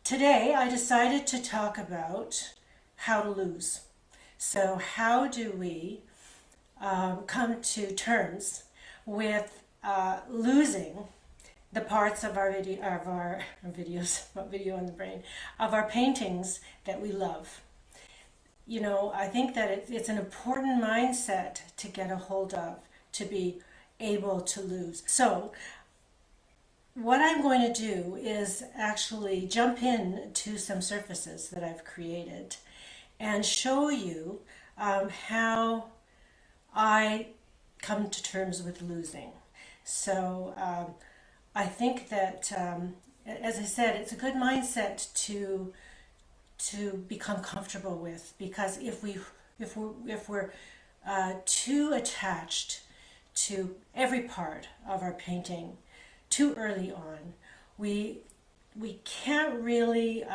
Today I decided to talk about how to lose. So how do we come to terms with losing the parts of our videos, not video on the brain, of our paintings that we love? You know, I think that it's an important mindset to get a hold of, to be able to lose. So what I'm going to do is actually jump in to some surfaces that I've created and show you how I come to terms with losing. So I think that, as I said, it's a good mindset to become comfortable with, because if we're too attached to every part of our painting too early on, we can't really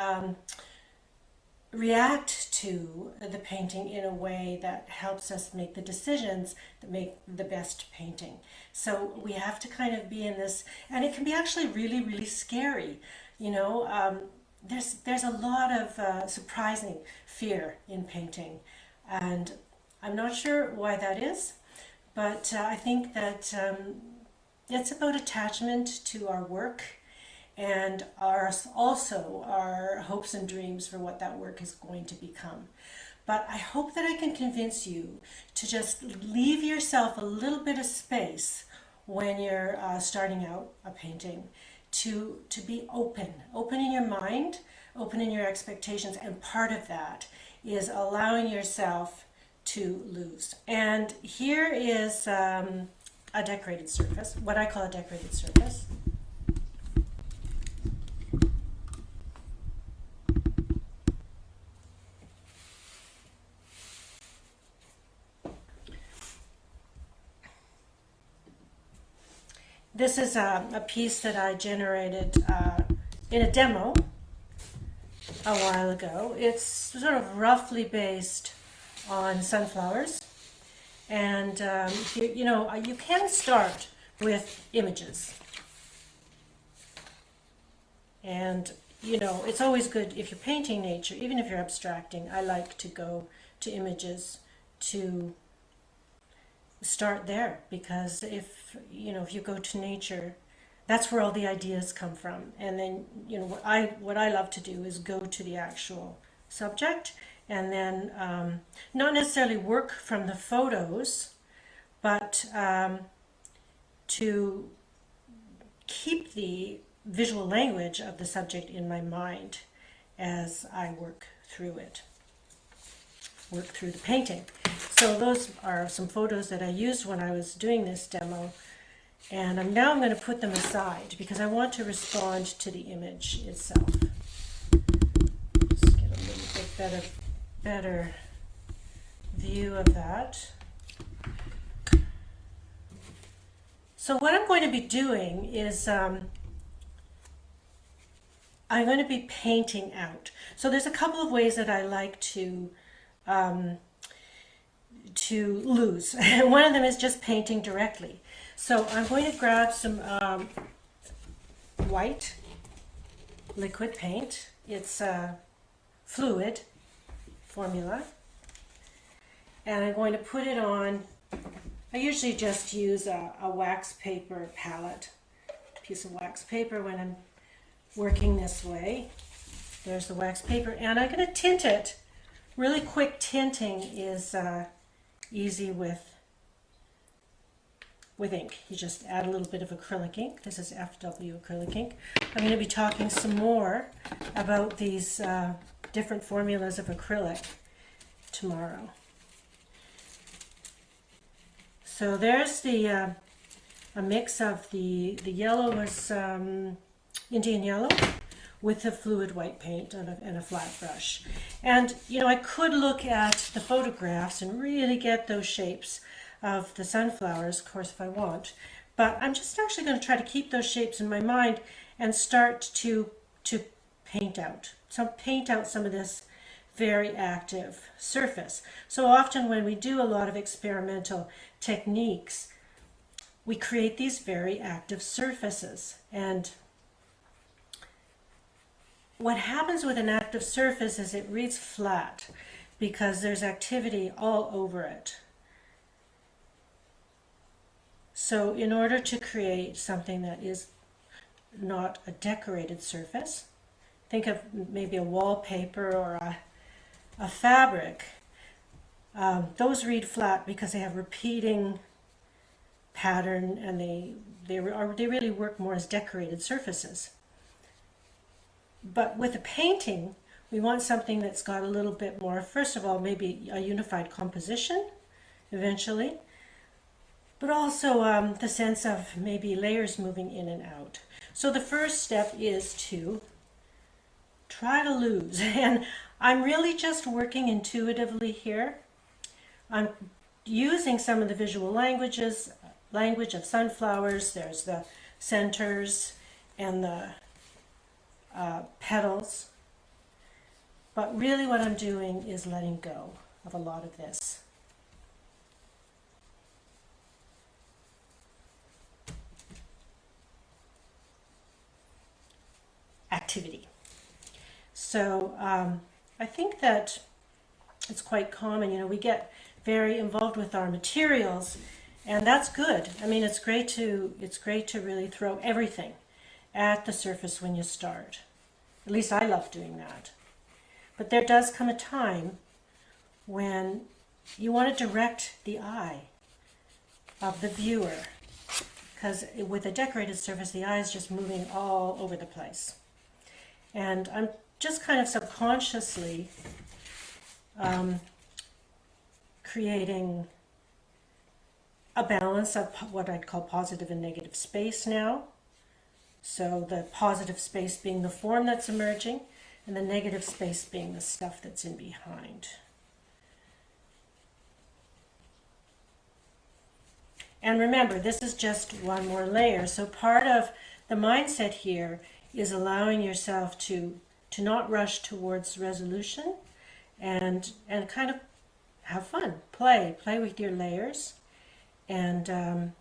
react to the painting in a way that helps us make the decisions that make the best painting. So we have to kind of be in this, and it can be actually really, really scary. You know, there's a lot of surprising fear in painting, and I'm not sure why that is, but I think that it's about attachment to our work and also our hopes and dreams for what that work is going to become. But I hope that I can convince you to just leave yourself a little bit of space when you're starting out a painting, to be open in your mind, open in your expectations, and part of that is allowing yourself to lose. And here is a decorated surface, what I call a decorated surface. This is a piece that I generated in a demo a while ago. It's sort of roughly based on sunflowers. And you know, you can start with images. And you know, it's always good if you're painting nature, even if you're abstracting. I like to go to images to start there, because if you go to nature, that's where all the ideas come from. And then what I love to do is go to the actual subject, and then not necessarily work from the photos, but to keep the visual language of the subject in my mind as I work through the painting. So those are some photos that I used when I was doing this demo, and now I'm going to put them aside because I want to respond to the image itself. Just get a little bit better view of that. So what I'm going to be doing is I'm going to be painting out. So there's a couple of ways that I like to lose. One of them is just painting directly. So I'm going to grab some white liquid paint. It's a fluid formula, and I'm going to put it on. I usually just use a wax paper palette, piece of wax paper when I'm working this way. There's the wax paper, and I'm going to tint it. Really quick tinting is easy with ink. You just add a little bit of acrylic ink. This is FW acrylic ink. I'm going to be talking some more about these different formulas of acrylic tomorrow. So there's a mix of the yellow was Indian yellow with a fluid white paint and a flat brush. And I could look at the photographs and really get those shapes of the sunflowers, of course, if I want. But I'm just actually going to try to keep those shapes in my mind and start to paint out. So paint out some of this very active surface. So often when we do a lot of experimental techniques, we create these very active surfaces. And what happens with an active surface is it reads flat because there's activity all over it. So in order to create something that is not a decorated surface, think of maybe a wallpaper or a fabric. Those read flat because they have repeating pattern, and they really work more as decorated surfaces. But with a painting, we want something that's got a little bit more, first of all, maybe a unified composition eventually, but also the sense of maybe layers moving in and out. So the first step is to try to lose. And I'm really just working intuitively here. I'm using some of the visual language of sunflowers. There's the centers and the petals. But really what I'm doing is letting go of a lot of this. Activity. So I think that it's quite common, we get very involved with our materials, and that's good. I mean, it's great to really throw everything at the surface when you start. At least I love doing that. But there does come a time when you want to direct the eye of the viewer, because with a decorated surface, the eye is just moving all over the place. And I'm just kind of subconsciously creating a balance of what I'd call positive and negative space now. So the positive space being the form that's emerging, and the negative space being the stuff that's in behind. And remember, this is just one more layer. So part of the mindset here is allowing yourself to not rush towards resolution, and kind of have fun, play with your layers, and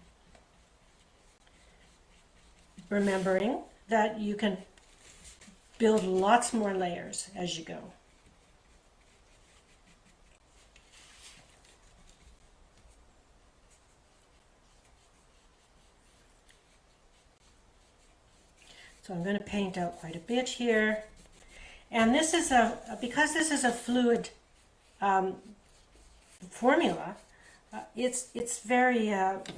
remembering that you can build lots more layers as you go. So I'm going to paint out quite a bit here. And this is because this is a fluid formula, it's very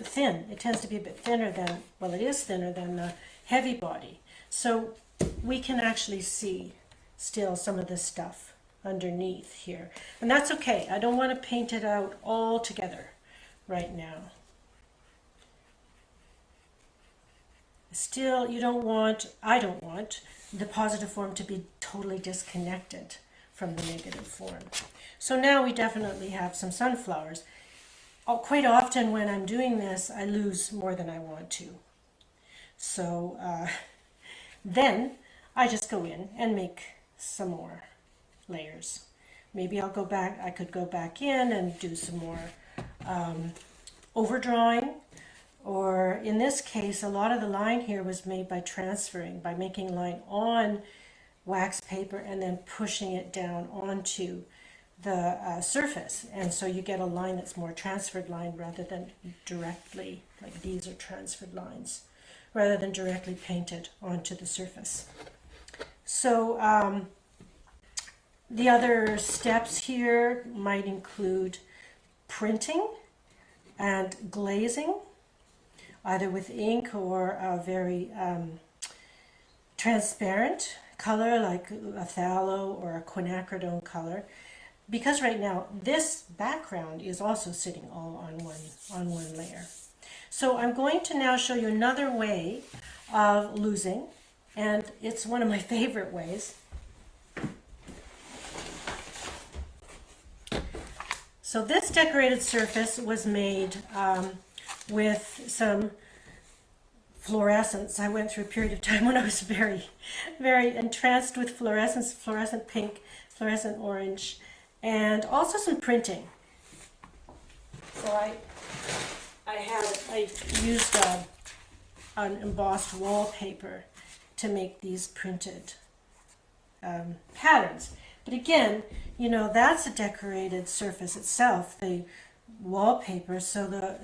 thin. It tends to be a bit thinner than, well, it is thinner than the heavy body. So we can actually see still some of this stuff underneath here. And that's okay. I don't want to paint it out all together right now. Still, I don't want the positive form to be totally disconnected from the negative form. So now we definitely have some sunflowers. Quite often when I'm doing this, I lose more than I want to. So then I just go in and make some more layers. Maybe I could go back in and do some more overdrawing. Or in this case, a lot of the line here was made by transferring, by making line on wax paper and then pushing it down onto the surface. And so you get a line that's more transferred line rather than directly, like these are transferred lines, rather than directly painted onto the surface. So the other steps here might include printing and glazing, either with ink or a very transparent color like a phthalo or a quinacridone color, because right now this background is also sitting all on one layer. So I'm going to now show you another way of losing, and it's one of my favorite ways. So this decorated surface was made with some fluorescence. I went through a period of time when I was very, very entranced with fluorescence, fluorescent pink, fluorescent orange, and also some printing. So I used an embossed wallpaper to make these printed patterns. But again, you know, that's a decorated surface itself, the wallpaper, so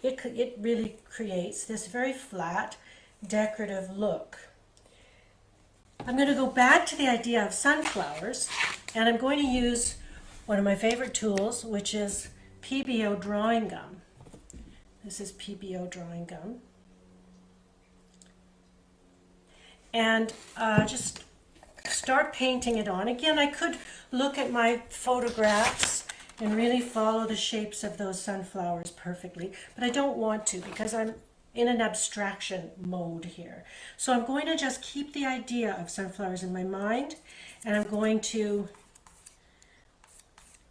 it really creates this very flat, decorative look. I'm going to go back to the idea of sunflowers, and I'm going to use one of my favorite tools, which is PBO drawing gum. This is PBO drawing gum. And just start painting it on. Again, I could look at my photographs and really follow the shapes of those sunflowers perfectly, but I don't want to because I'm in an abstraction mode here. So I'm going to just keep the idea of sunflowers in my mind, and I'm going to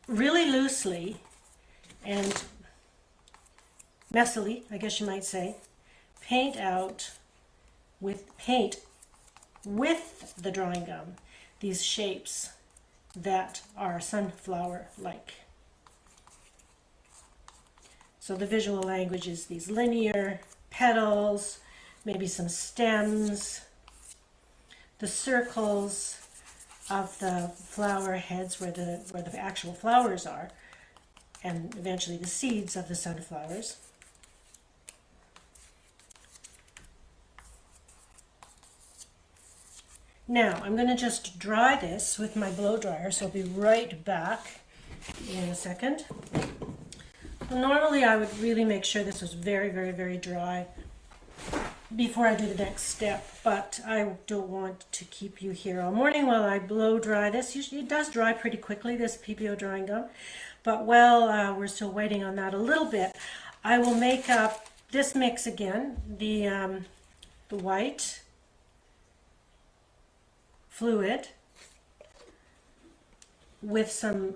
really loosely and messily, I guess you might say, paint with the drawing gum these shapes that are sunflower-like. So the visual language is these linear petals, maybe some stems, the circles of the flower heads where the actual flowers are, and eventually the seeds of the sunflowers. Now I'm going to just dry this with my blow dryer, so I'll be right back in a second. Normally I would really make sure this was very, very, very dry before I do the next step, but I don't want to keep you here all morning while I blow dry this. Usually it does dry pretty quickly, this PBO drawing gum, but while we're still waiting on that a little bit, I will make up this mix again, the white fluid with some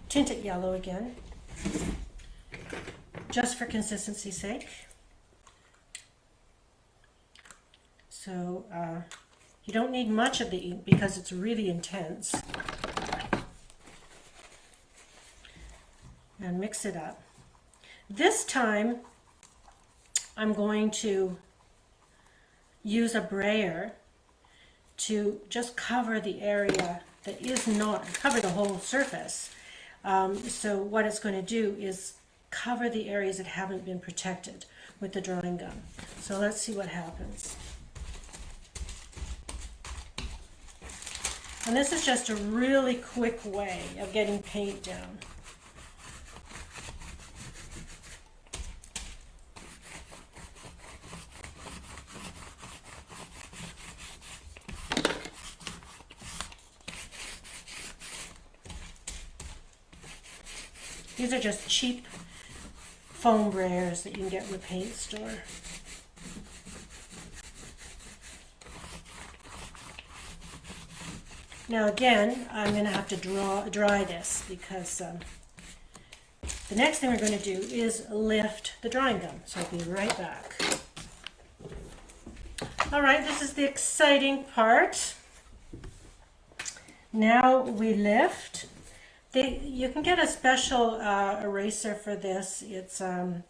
tinted yellow again, just for consistency's sake. So you don't need much of the ink because it's really intense. And mix it up. This time I'm going to use a brayer to just cover the area that is not, cover the whole surface. So what it's going to do is cover the areas that haven't been protected with the drawing gum. So let's see what happens. And this is just a really quick way of getting paint down. These are just cheap foam brayers that you can get in the paint store. Now again, I'm going to have to dry this because the next thing we're going to do is lift the drawing gum. So I'll be right back. All right, this is the exciting part. Now we lift. You can get a special eraser for this. It's a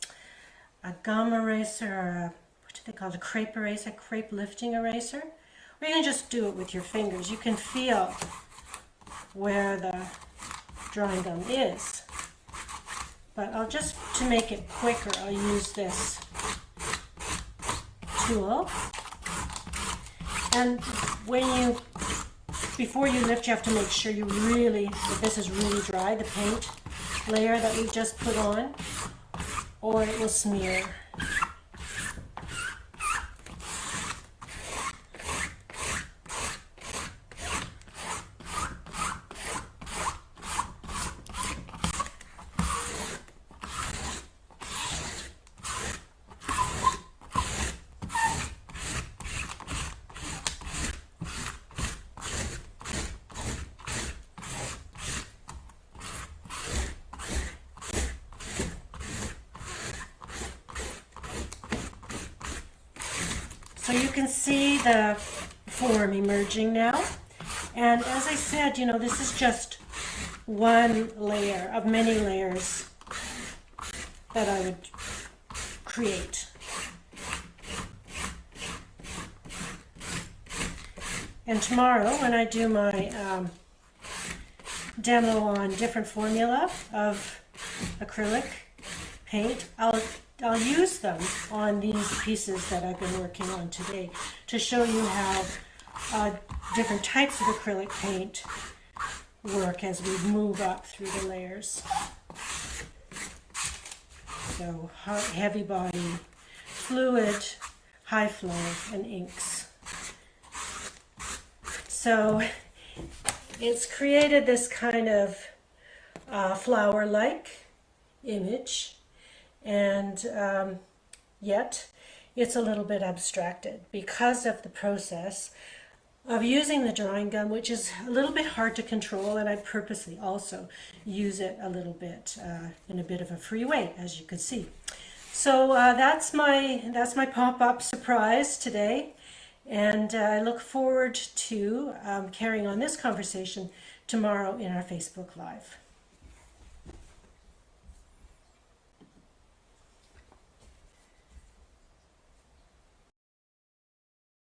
gum eraser, or what do they call it? A crepe eraser, crepe lifting eraser. Or you can just do it with your fingers. You can feel where the drawing gum is. But to make it quicker, I'll use this tool. And before you lift, you have to make sure that this is really dry, the paint layer that we've just put on, or it will smear. So you can see the form emerging now. And as I said, you know, this is just one layer of many layers that I would create. And tomorrow, when I do my demo on different formula of acrylic paint, I'll use them on these pieces that I've been working on today to show you how different types of acrylic paint work as we move up through the layers. So heavy body, fluid, high flow, and inks. So it's created this kind of flower-like image, and yet it's a little bit abstracted because of the process of using the drawing gun, which is a little bit hard to control, and I purposely also use it a little bit in a bit of a free way, as you can see. So that's my pop-up surprise today, and I look forward to carrying on this conversation tomorrow in our Facebook Live.